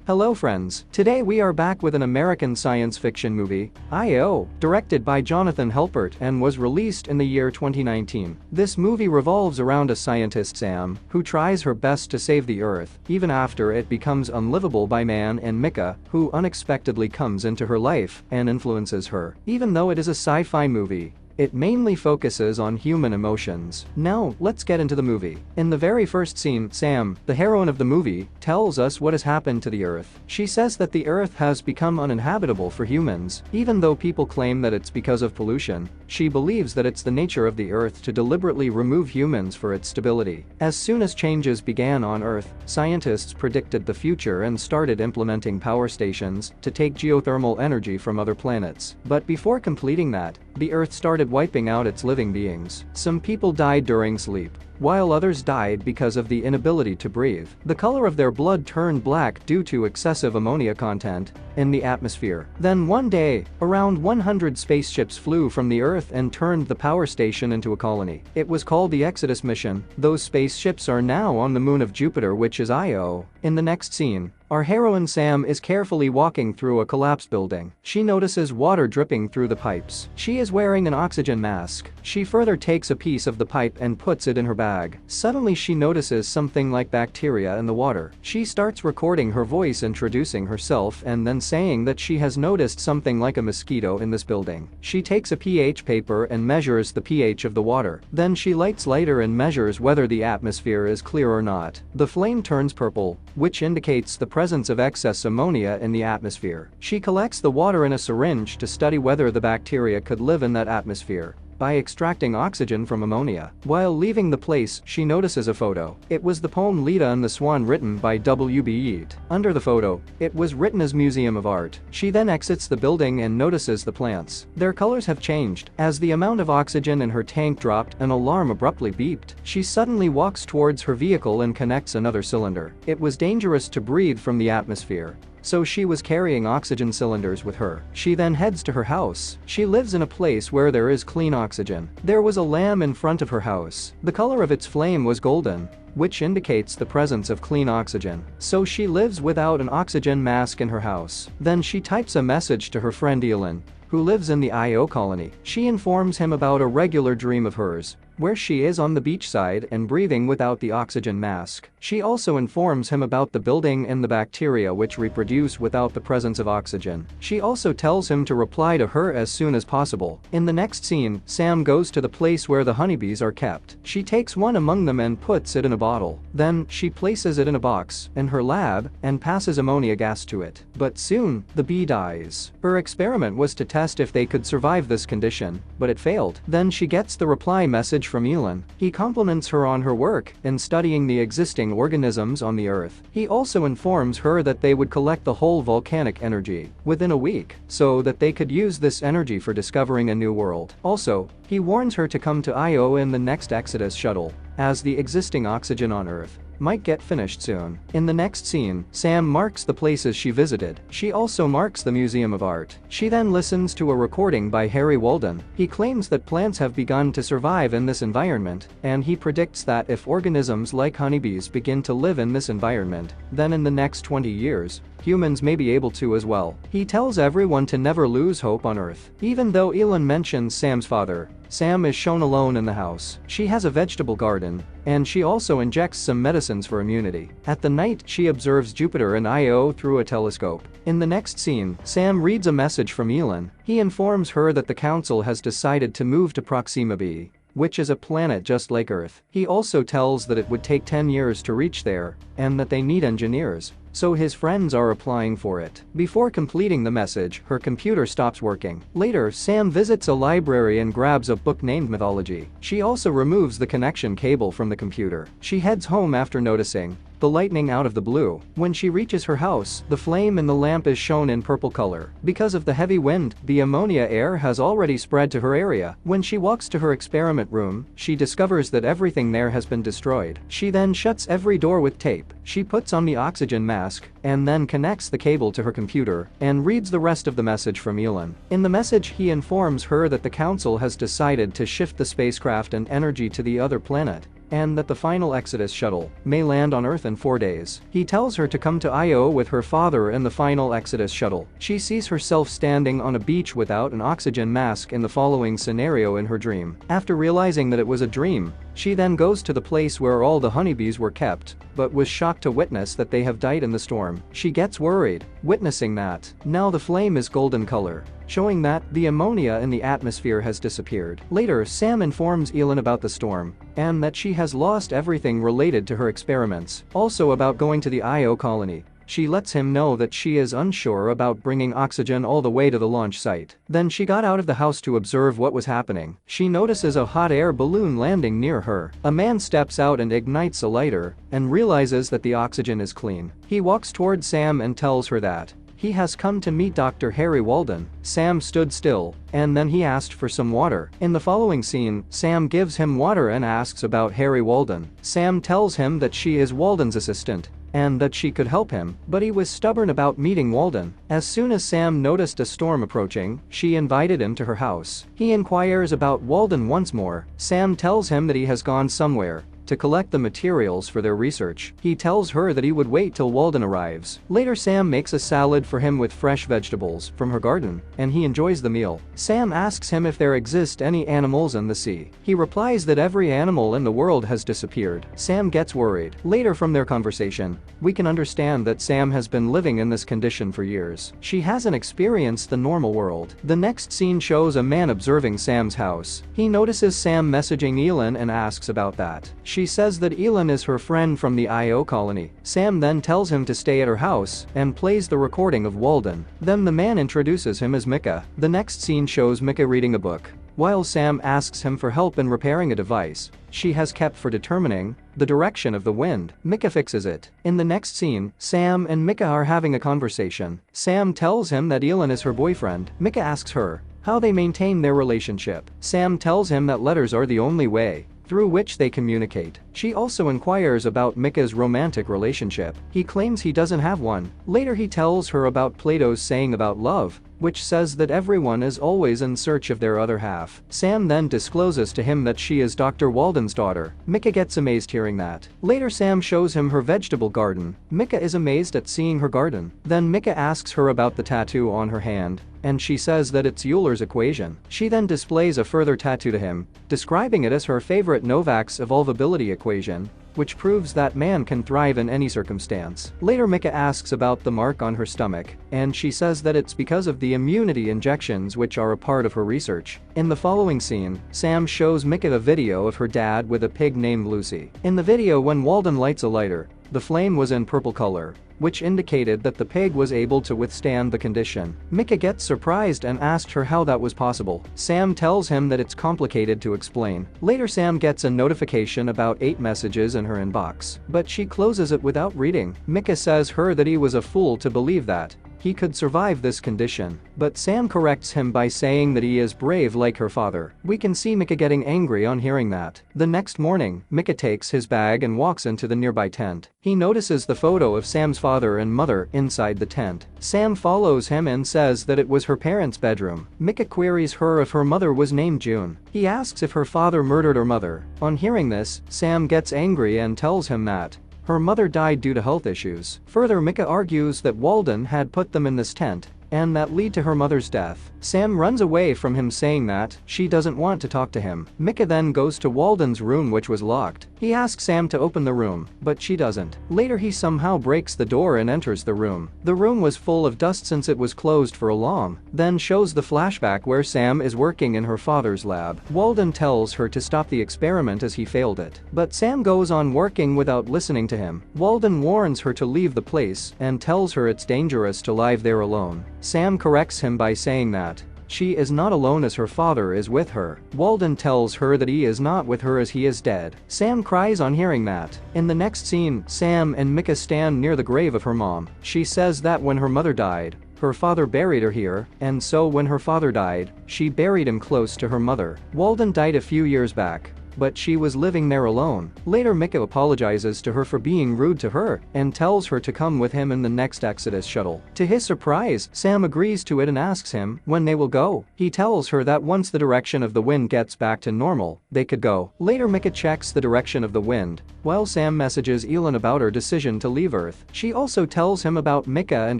Hello friends, today we are back with an American science fiction movie, I.O., directed by Jonathan Helpert and was released in the year 2019. This movie revolves around a scientist Sam, who tries her best to save the Earth, even after it becomes unlivable by man, and Mika, who unexpectedly comes into her life and influences her. Even though it is a sci-fi movie, it mainly focuses on human emotions. Now, let's get into the movie. In the very first scene, Sam, the heroine of the movie, tells us what has happened to the Earth. She says that the Earth has become uninhabitable for humans. Even though people claim that it's because of pollution, she believes that it's the nature of the Earth to deliberately remove humans for its stability. As soon as changes began on Earth, scientists predicted the future and started implementing power stations to take geothermal energy from other planets. But before completing that, the Earth started wiping out its living beings. Some people died during sleep, while others died because of the inability to breathe. The color of their blood turned black due to excessive ammonia content in the atmosphere. Then one day, around 100 spaceships flew from the Earth and turned the power station into a colony. It was called the Exodus mission. Those spaceships are now on the moon of Jupiter, which is Io. In the next scene, our heroine Sam is carefully walking through a collapsed building. She notices water dripping through the pipes. She is wearing an oxygen mask. She further takes a piece of the pipe and puts it in her bag. Suddenly she notices something like bacteria in the water. She starts recording her voice introducing herself and then saying that she has noticed something like a mosquito in this building. She takes a pH paper and measures the pH of the water. Then she lights lighter and measures whether the atmosphere is clear or not. The flame turns purple, which indicates the presence of excess ammonia in the atmosphere. She collects the water in a syringe to study whether the bacteria could live in that atmosphere by extracting oxygen from ammonia. While leaving the place, she notices a photo. It was the poem Leda and the Swan written by W.B. Yeats. Under the photo, it was written as Museum of Art. She then exits the building and notices the plants. Their colors have changed. As the amount of oxygen in her tank dropped, an alarm abruptly beeped. She suddenly walks towards her vehicle and connects another cylinder. It was dangerous to breathe from the atmosphere, so she was carrying oxygen cylinders with her. She then heads to her house. She lives in a place where there is clean oxygen. There was a lamp in front of her house. The color of its flame was golden, which indicates the presence of clean oxygen. So she lives without an oxygen mask in her house. Then she types a message to her friend Elon, who lives in the Io colony. She informs him about a regular dream of hers, where she is on the beachside and breathing without the oxygen mask. She also informs him about the building and the bacteria which reproduce without the presence of oxygen. She also tells him to reply to her as soon as possible. In the next scene, Sam goes to the place where the honeybees are kept. She takes one among them and puts it in a bottle. Then, she places it in a box in her lab and passes ammonia gas to it. But soon, the bee dies. Her experiment was to test if they could survive this condition, but it failed. Then she gets the reply message from Elon. He compliments her on her work in studying the existing organisms on the Earth. He also informs her that they would collect the whole volcanic energy within a week, so that they could use this energy for discovering a new world. Also, he warns her to come to Io in the next Exodus shuttle, as the existing oxygen on Earth might get finished soon. In the next scene, Sam marks the places she visited. She also marks the Museum of Art. She then listens to a recording by Harry Walden. He claims that plants have begun to survive in this environment, and he predicts that if organisms like honeybees begin to live in this environment, then in the next 20 years, humans may be able to as well. He tells everyone to never lose hope on Earth. Even though Elon mentions Sam's father, Sam is shown alone in the house. She has a vegetable garden, and she also injects some medicines for immunity. At the night, she observes Jupiter and Io through a telescope. In the next scene, Sam reads a message from Elon. He informs her that the council has decided to move to Proxima b, which is a planet just like Earth. He also tells that it would take 10 years to reach there, and that they need engineers, so his friends are applying for it. Before completing the message, her computer stops working. Later, Sam visits a library and grabs a book named Mythology. She also removes the connection cable from the computer. She heads home after noticing the lightning out of the blue. When she reaches her house, the flame in the lamp is shown in purple color. Because of the heavy wind, the ammonia air has already spread to her area. When she walks to her experiment room, she discovers that everything there has been destroyed. She then shuts every door with tape. She puts on the oxygen mask and then connects the cable to her computer and reads the rest of the message from Elon. In the message, he informs her that the council has decided to shift the spacecraft and energy to the other planet, and that the final Exodus shuttle may land on Earth in 4 days. He tells her to come to Io with her father in the final Exodus shuttle. She sees herself standing on a beach without an oxygen mask in the following scenario in her dream. After realizing that it was a dream, she then goes to the place where all the honeybees were kept, but was shocked to witness that they have died in the storm. She gets worried, witnessing that now the flame is golden color, showing that the ammonia in the atmosphere has disappeared. Later, Sam informs Elin about the storm, and that she has lost everything related to her experiments. Also about going to the Io colony. She lets him know that she is unsure about bringing oxygen all the way to the launch site. Then she got out of the house to observe what was happening. She notices a hot air balloon landing near her. A man steps out and ignites a lighter, and realizes that the oxygen is clean. He walks towards Sam and tells her that he has come to meet Dr. Harry Walden. Sam stood still, and then he asked for some water. In the following scene, Sam gives him water and asks about Harry Walden. Sam tells him that she is Walden's assistant, and that she could help him, but he was stubborn about meeting Walden. As soon as Sam noticed a storm approaching, she invited him to her house. He inquires about Walden once more. Sam tells him that he has gone somewhere to collect the materials for their research. He tells her that he would wait till Walden arrives. Later, Sam makes a salad for him with fresh vegetables from her garden, and he enjoys the meal. Sam asks him if there exist any animals in the sea. He replies that every animal in the world has disappeared. Sam gets worried. Later, from their conversation, we can understand that Sam has been living in this condition for years. She hasn't experienced the normal world. The next scene shows a man observing Sam's house. He notices Sam messaging Elin and asks about that. She says that Elin is her friend from the Io colony. Sam then tells him to stay at her house and plays the recording of Walden. Then the man introduces him as Mika. The next scene shows Mika reading a book, while Sam asks him for help in repairing a device she has kept for determining the direction of the wind. Mika fixes it. In the next scene, Sam and Mika are having a conversation. Sam tells him that Elin is her boyfriend. Mika asks her how they maintain their relationship. Sam tells him that letters are the only way through which they communicate. She also inquires about Mika's romantic relationship. He claims he doesn't have one. Later, he tells her about Plato's saying about love, which says that everyone is always in search of their other half. Sam then discloses to him that she is Dr. Walden's daughter. Mika gets amazed hearing that. Later, Sam shows him her vegetable garden. Mika is amazed at seeing her garden. Then Mika asks her about the tattoo on her hand, and she says that it's Euler's equation. She then displays a further tattoo to him, describing it as her favorite Novak's evolvability equation, which proves that man can thrive in any circumstance. Later, Mika asks about the mark on her stomach, and she says that it's because of the immunity injections which are a part of her research. In the following scene, Sam shows Mika a video of her dad with a pig named Lucy. In the video, when Walden lights a lighter, the flame was in purple color, which indicated that the pig was able to withstand the condition. Mika gets surprised and asks her how that was possible. Sam tells him that it's complicated to explain. Later, Sam gets a notification about 8 messages in her inbox, but she closes it without reading. Mika says her that he was a fool to believe that he could survive this condition, but Sam corrects him by saying that he is brave like her father. We can see Mika getting angry on hearing that. The next morning, Mika takes his bag and walks into the nearby tent. He notices the photo of Sam's father and mother inside the tent. Sam follows him and says that it was her parents' bedroom. Mika queries her if her mother was named June. He asks if her father murdered her mother. On hearing this, Sam gets angry and tells him that her mother died due to health issues. Further, Mika argues that Walden had put them in this tent, and that lead to her mother's death. Sam runs away from him saying that she doesn't want to talk to him. Mika then goes to Walden's room, which was locked. He asks Sam to open the room, but she doesn't. Later, he somehow breaks the door and enters the room. The room was full of dust since it was closed for a long. Then shows the flashback where Sam is working in her father's lab. Walden tells her to stop the experiment as he failed it, but Sam goes on working without listening to him. Walden warns her to leave the place and tells her it's dangerous to live there alone. Sam corrects him by saying that she is not alone as her father is with her. Walden tells her that he is not with her as he is dead. Sam cries on hearing that. In the next scene, Sam and Mika stand near the grave of her mom. She says that when her mother died, her father buried her here, and so when her father died, she buried him close to her mother. Walden died a few years back, but she was living there alone. Later Mika apologizes to her for being rude to her and tells her to come with him in the next Exodus shuttle. To his surprise, Sam agrees to it and asks him when they will go. He tells her that once the direction of the wind gets back to normal, they could go. Later Mika checks the direction of the wind, while Sam messages Elon about her decision to leave Earth. She also tells him about Mika and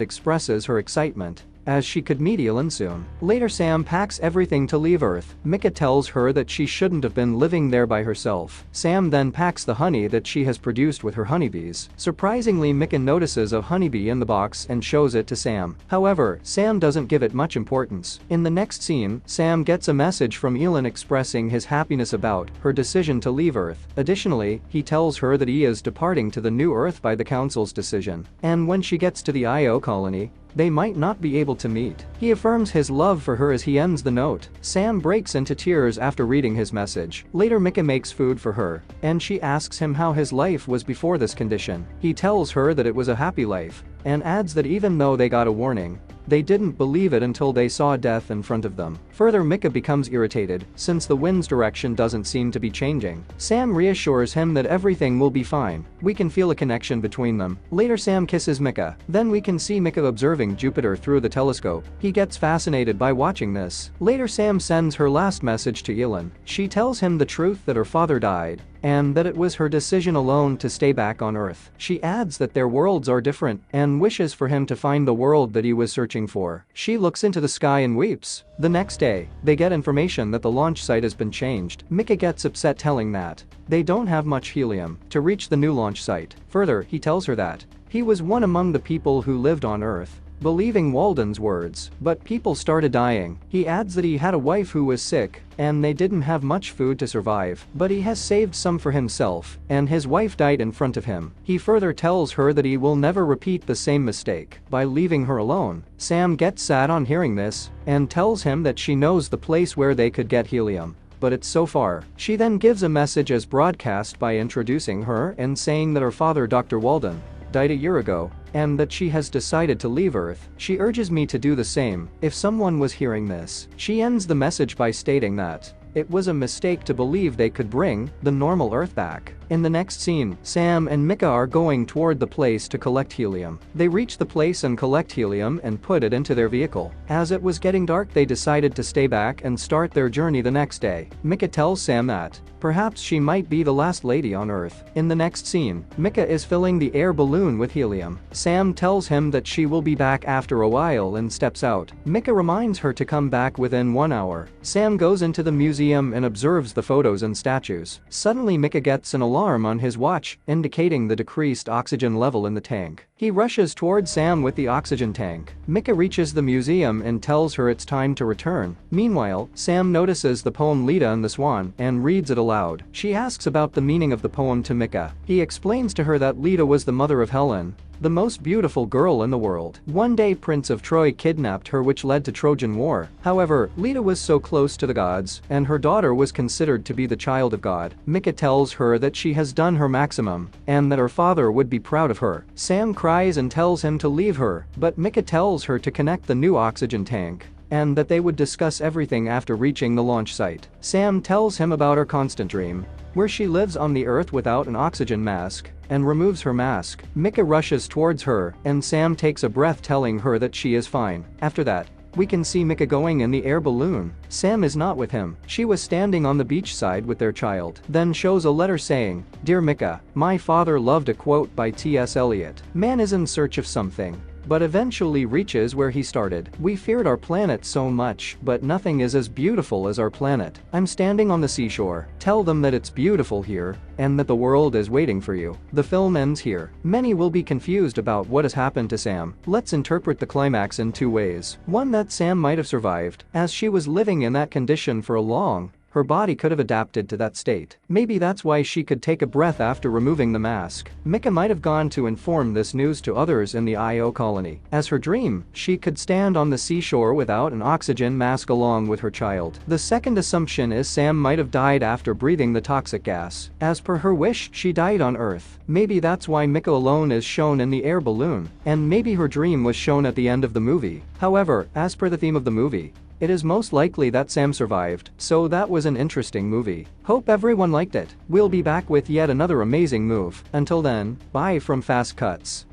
expresses her excitement, as she could meet Elon soon. Later Sam packs everything to leave Earth. Mika tells her that she shouldn't have been living there by herself. Sam then packs the honey that she has produced with her honeybees. Surprisingly, Mika notices a honeybee in the box and shows it to Sam. However, Sam doesn't give it much importance. In the next scene, Sam gets a message from Elon expressing his happiness about her decision to leave Earth. Additionally, he tells her that he is departing to the new Earth by the Council's decision. And when she gets to the Io colony, they might not be able to meet. He affirms his love for her as he ends the note. Sam breaks into tears after reading his message. Later Mika makes food for her, and she asks him how his life was before this condition. He tells her that it was a happy life, and adds that even though they got a warning, they didn't believe it until they saw death in front of them. Further, Mika becomes irritated since the wind's direction doesn't seem to be changing. Sam reassures him that everything will be fine. We can feel a connection between them. Later Sam kisses Mika. Then we can see Mika observing Jupiter through the telescope. He gets fascinated by watching this. Later Sam sends her last message to Elon. She tells him the truth that her father died, and that it was her decision alone to stay back on Earth. She adds that their worlds are different and wishes for him to find the world that he was searching for. She looks into the sky and weeps. The next day, they get information that the launch site has been changed. Mika gets upset telling that they don't have much helium to reach the new launch site. Further, he tells her that he was one among the people who lived on Earth, believing Walden's words, but people started dying. He adds that he had a wife who was sick, and they didn't have much food to survive, but he has saved some for himself, and his wife died in front of him. He further tells her that he will never repeat the same mistake by leaving her alone. Sam gets sad on hearing this, and tells him that she knows the place where they could get helium, but it's so far. She then gives a message as broadcast by introducing her and saying that her father, Dr. Walden, died a year ago, and that she has decided to leave Earth. She urges me to do the same if someone was hearing this. She ends the message by stating that it was a mistake to believe they could bring the normal Earth back. In the next scene, Sam and Mika are going toward the place to collect helium. They reach the place and collect helium and put it into their vehicle. As it was getting dark, they decided to stay back and start their journey the next day. Mika tells Sam that perhaps she might be the last lady on Earth. In the next scene, Mika is filling the air balloon with helium. Sam tells him that she will be back after a while and steps out. Mika reminds her to come back within 1 hour. Sam goes into the museum and observes the photos and statues. Suddenly Mika gets an alarm on his watch, indicating the decreased oxygen level in the tank. He rushes towards Sam with the oxygen tank. Mika reaches the museum and tells her it's time to return. Meanwhile, Sam notices the poem Leda and the Swan and reads it aloud. She asks about the meaning of the poem to Mika. He explains to her that Leda was the mother of Helen, the most beautiful girl in the world. One day Prince of Troy kidnapped her, which led to Trojan War. However, Leda was so close to the gods, and her daughter was considered to be the child of God. Mika tells her that she has done her maximum, and that her father would be proud of her. Sam cries and tells him to leave her, but Mika tells her to connect the new oxygen tank, and that they would discuss everything after reaching the launch site. Sam tells him about her constant dream, where she lives on the Earth without an oxygen mask, and removes her mask. Mika rushes towards her, and Sam takes a breath telling her that she is fine. After that, we can see Mika going in the air balloon. Sam is not with him. She was standing on the beach side with their child. Then shows a letter saying, "Dear Mika, my father loved," a quote by T.S. Eliot. Man is in search of something, but eventually reaches where he started. We feared our planet so much, but nothing is as beautiful as our planet. I'm standing on the seashore. Tell them that it's beautiful here, and that the world is waiting for you. The film ends here. Many will be confused about what has happened to Sam. Let's interpret the climax in two ways. One, that Sam might have survived, as she was living in that condition for a long, her body could have adapted to that state. Maybe that's why she could take a breath after removing the mask. Mika might have gone to inform this news to others in the Io colony. As her dream, she could stand on the seashore without an oxygen mask along with her child. The second assumption is Sam might have died after breathing the toxic gas. As per her wish, she died on Earth. Maybe that's why Mika alone is shown in the air balloon, and maybe her dream was shown at the end of the movie. However, as per the theme of the movie, It is most likely that Sam survived, so that was an interesting movie. Hope everyone liked it. We'll be back with yet another amazing move. Until then, bye from Fastcuts.